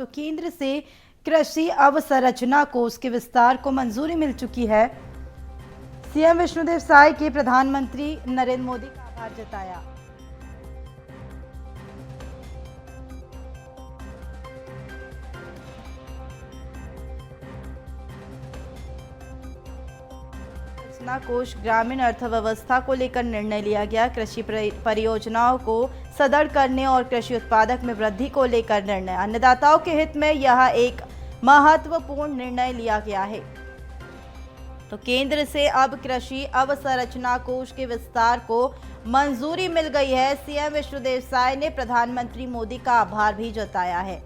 तो केंद्र से कृषि अवसंरचना कोष के विस्तार को मंजूरी मिल चुकी है। सीएम विष्णुदेव साय के प्रधानमंत्री नरेंद्र मोदी का आभार जताया। कोष ग्रामीण अर्थव्यवस्था को लेकर निर्णय लिया गया। कृषि परियोजनाओं को सदृढ़ करने और कृषि उत्पादक में वृद्धि को लेकर निर्णय। अन्नदाताओं के हित में यह एक महत्वपूर्ण निर्णय लिया गया है। तो केंद्र से अब कृषि अवसंरचना कोष के विस्तार को मंजूरी मिल गई है। सीएम विष्णुदेव साय ने प्रधानमंत्री मोदी का आभार भी जताया है।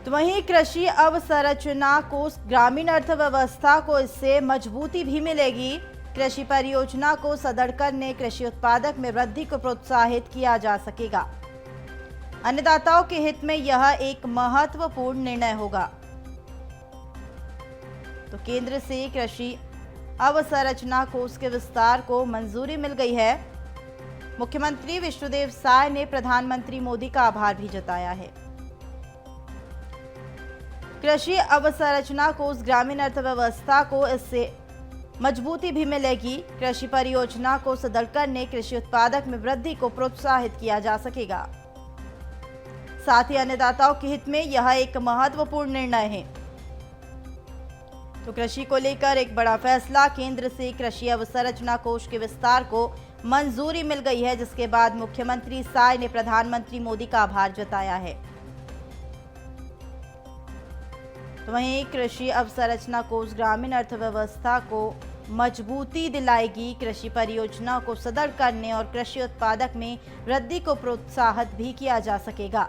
तो वहीं कृषि अवसंरचना कोष ग्रामीण अर्थव्यवस्था को इससे मजबूती भी मिलेगी। कृषि परियोजना को सदृढ़ करने, कृषि उत्पादक में वृद्धि को प्रोत्साहित किया जा सकेगा। अन्नदाताओं के हित में यह एक महत्वपूर्ण निर्णय होगा। तो केंद्र से कृषि अवसंरचना कोष के विस्तार को मंजूरी मिल गई है। मुख्यमंत्री विष्णुदेव साय ने प्रधानमंत्री मोदी का आभार भी जताया है। कृषि अवसंरचना कोष ग्रामीण अर्थव्यवस्था को इससे मजबूती भी मिलेगी। कृषि परियोजना को सदृढ़ करने, कृषि उत्पादक में वृद्धि को प्रोत्साहित किया जा सकेगा। साथ ही अन्नदाताओं के हित में यह एक महत्वपूर्ण निर्णय है। तो कृषि को लेकर एक बड़ा फैसला। केंद्र से कृषि अवसंरचना कोष के विस्तार को मंजूरी मिल गई है, जिसके बाद मुख्यमंत्री साय ने प्रधानमंत्री मोदी का आभार जताया है। तो वहीं कृषि अवसंरचना कोष ग्रामीण अर्थव्यवस्था को मजबूती दिलाएगी। कृषि परियोजना को सदृढ़ करने और कृषि उत्पादक में वृद्धि को प्रोत्साहित भी किया जा सकेगा।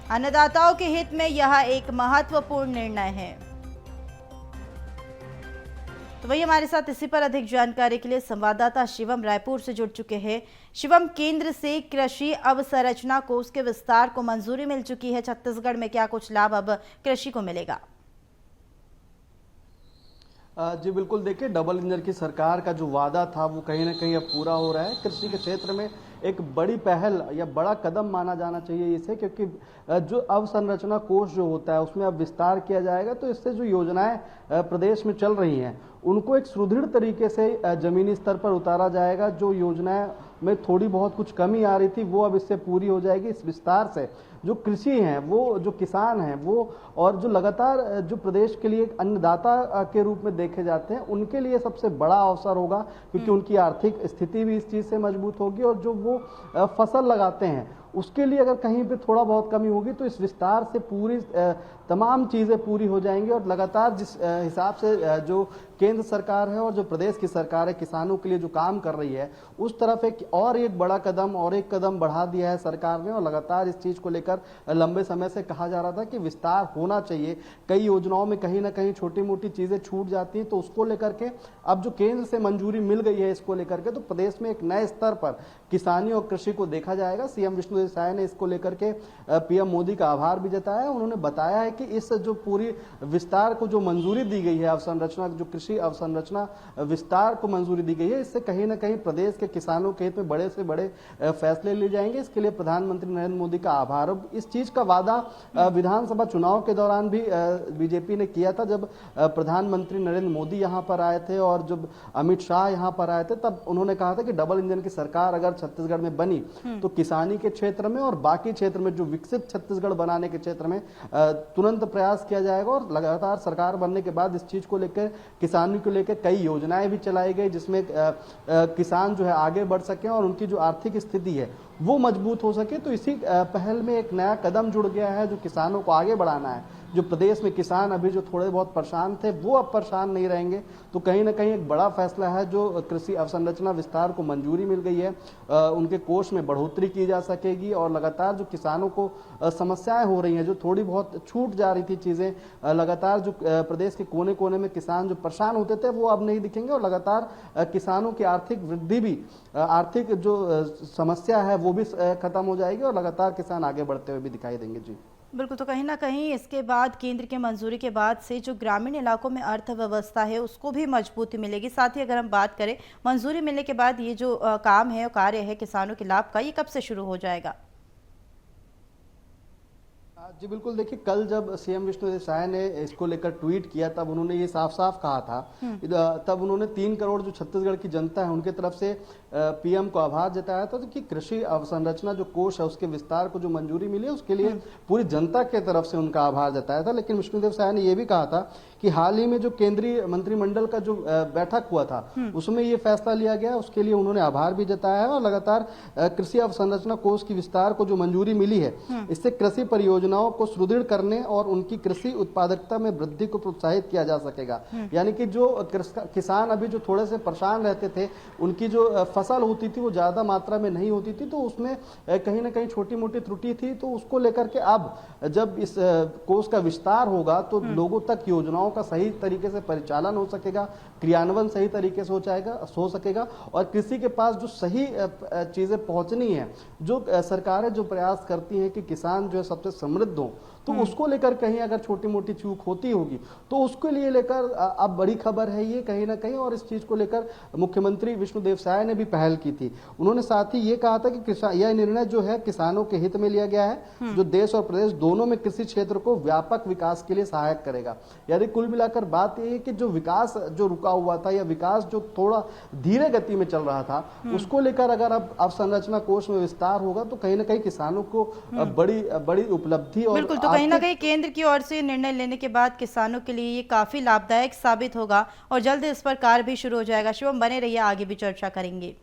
अन्नदाताओं के हित में यह एक महत्वपूर्ण निर्णय है। तो वही हमारे साथ इसी पर अधिक जानकारी के लिए संवाददाता शिवम रायपुर से जुड़ चुके हैं। शिवम, केंद्र से कृषि अवसंरचना कोष के विस्तार को मंजूरी मिल चुकी है। छत्तीसगढ़ में क्या कुछ लाभ अब कृषि को मिलेगा? जी बिल्कुल, देखिए डबल इंजन की सरकार का जो वादा था वो कहीं ना कहीं अब पूरा हो रहा है। कृषि के क्षेत्र में एक बड़ी पहल या बड़ा कदम माना जाना चाहिए इसे, क्योंकि जो अवसंरचना कोष जो होता है उसमें अब विस्तार किया जाएगा। तो इससे जो योजनाएं प्रदेश में चल रही हैं उनको एक सुदृढ़ तरीके से जमीनी स्तर पर उतारा जाएगा। जो योजनाएं में थोड़ी बहुत कुछ कमी आ रही थी वो अब इससे पूरी हो जाएगी। इस विस्तार से जो कृषि हैं, वो जो किसान हैं, वो और जो लगातार जो प्रदेश के लिए एक अन्नदाता के रूप में देखे जाते हैं, उनके लिए सबसे बड़ा अवसर होगा, क्योंकि उनकी आर्थिक स्थिति भी इस चीज़ से मजबूत होगी। और जो वो फसल लगाते हैं उसके लिए अगर कहीं पे थोड़ा बहुत कमी होगी तो इस विस्तार से पूरी तमाम चीज़ें पूरी हो जाएंगी। और लगातार जिस हिसाब से जो केंद्र सरकार है और जो प्रदेश की सरकार है किसानों के लिए जो काम कर रही है, उस तरफ एक बड़ा कदम और एक कदम बढ़ा दिया है सरकार ने। और लगातार इस चीज़ को लेकर लंबे समय से कहा जा रहा था कि विस्तार होना चाहिए। कई योजनाओं में कहीं ना कहीं छोटी मोटी चीज़ें छूट जाती हैं, तो उसको लेकर के अब जो केंद्र से मंजूरी मिल गई है इसको लेकर के, तो प्रदेश में एक नए स्तर पर किसानी और कृषि को देखा जाएगा। सीएम विष्णुदेव साय ने इसको लेकर के पीएम मोदी का आभार भी जताया। उन्होंने बताया है कि इस जो पूरी विस्तार को जो मंजूरी दी गई है, अवसंरचना जो कृषि अवसंरचना विस्तार को मंजूरी दी गई है, इससे कहीं ना कहीं प्रदेश के किसानों के हित में बड़े से बड़े फैसले लिए जाएंगे। इसके लिए प्रधानमंत्री नरेंद्र मोदी का आभार। इस चीज का वादा विधानसभा चुनाव के दौरान भी बीजेपी ने किया था। जब प्रधानमंत्री नरेंद्र मोदी यहाँ पर आए थे और जब अमित शाह यहाँ पर आए थे, तब उन्होंने कहा था कि डबल इंजन की सरकार अगर छत्तीसगढ़ में बनी तो किसानी के क्षेत्र में और बाकी क्षेत्र में जो विकसित छत्तीसगढ़ बनाने के क्षेत्र में तुरंत प्रयास किया जाएगा। और लगातार सरकार बनने के बाद इस चीज को लेकर, किसानी को लेकर कई योजनाएं भी चलाई गई, जिसमें किसान जो है आगे बढ़ सके और उनकी जो आर्थिक स्थिति है वो मजबूत हो सके। तो इसी पहल में एक नया कदम जुड़ गया है जो किसानों को आगे बढ़ाना है। जो प्रदेश में किसान अभी जो थोड़े बहुत परेशान थे वो अब परेशान नहीं रहेंगे। तो कहीं ना कहीं एक बड़ा फैसला है जो कृषि अवसंरचना विस्तार को मंजूरी मिल गई है। उनके कोष में बढ़ोतरी की जा सकेगी और लगातार जो किसानों को समस्याएं हो रही हैं, जो थोड़ी बहुत छूट जा रही थी चीज़ें, लगातार जो प्रदेश के कोने कोने में किसान जो परेशान होते थे वो अब नहीं दिखेंगे। और लगातार किसानों की आर्थिक वृद्धि भी, आर्थिक जो समस्या है वो भी खत्म हो जाएगी और लगातार किसान आगे बढ़ते हुए भी दिखाई देंगे। जी बिल्कुल। तो कहीं ना कहीं इसके बाद केंद्र के मंजूरी के बाद से जो ग्रामीण इलाकों में अर्थव्यवस्था है उसको भी मजबूती मिलेगी। साथ ही अगर हम बात करें मंजूरी मिलने के बाद ये जो काम है, कार्य है किसानों के लाभ का, ये कब से शुरू हो जाएगा? जी बिल्कुल, देखिए कल जब सीएम विष्णुदेव साय ने इसको लेकर ट्वीट किया तब उन्होंने ये साफ साफ कहा था, तब उन्होंने 3 करोड़ जो छत्तीसगढ़ की जनता है उनके तरफ से पीएम को आभार जताया था कि कृषि अवसंरचना जो कोष है उसके विस्तार को जो मंजूरी मिली है उसके लिए पूरी जनता के तरफ से उनका आभार जताया था। लेकिन विष्णुदेव साय ने यह भी कहा था कि हाल ही में जो केंद्रीय मंत्रिमंडल का जो बैठक हुआ था उसमें ये फैसला लिया गया, उसके लिए उन्होंने आभार भी जताया है और लगातार कृषि अवसंरचना कोष की विस्तार को जो मंजूरी मिली है इससे कृषि परियोजनाओं को सुदृढ़ करने और उनकी कृषि उत्पादकता में वृद्धि को प्रोत्साहित किया जा सकेगा। यानी कि जो किसान अभी जो थोड़े से परेशान रहते थे, उनकी जो फसल होती थी वो ज्यादा मात्रा में नहीं होती थी, तो उसमें कहीं ना कहीं छोटी मोटी त्रुटि थी, तो उसको लेकर के अब जब इस कोष का विस्तार होगा तो लोगों तक योजनाओं का सही तरीके से परिचालन हो सकेगा, क्रियान्वयन सही तरीके से हो सकेगा और कृषि के पास जो सही चीजें पहुंचनी है, जो सरकारें जो प्रयास करती हैं कि किसान जो है सबसे समृद्ध हो, तो उसको लेकर कहीं अगर छोटी मोटी चूक होती होगी तो उसके लिए लेकर अब बड़ी खबर है ये कहीं ना कहीं। और इस चीज को लेकर मुख्यमंत्री विष्णुदेव साय ने भी पहल की थी। उन्होंने साथ ही ये कहा था कि यह निर्णय जो है किसानों के हित में लिया गया है, जो देश और प्रदेश दोनों में कृषि क्षेत्र को व्यापक विकास के लिए सहायक करेगा। यानी कुल मिलाकर बात यह है कि जो विकास जो रुका हुआ था या विकास जो थोड़ा धीरे गति में चल रहा था उसको लेकर अगर अब अवसंरचना कोष में विस्तार होगा तो कहीं ना कहीं किसानों को बड़ी उपलब्धि और बिल्कुल, तो कहीं ना कहीं केंद्र की ओर से निर्णय लेने के बाद किसानों के लिए ये काफी लाभदायक साबित होगा और जल्द इस पर कार्य भी शुरू हो जाएगा। शिवम, बने रहिए, आगे भी चर्चा करेंगे।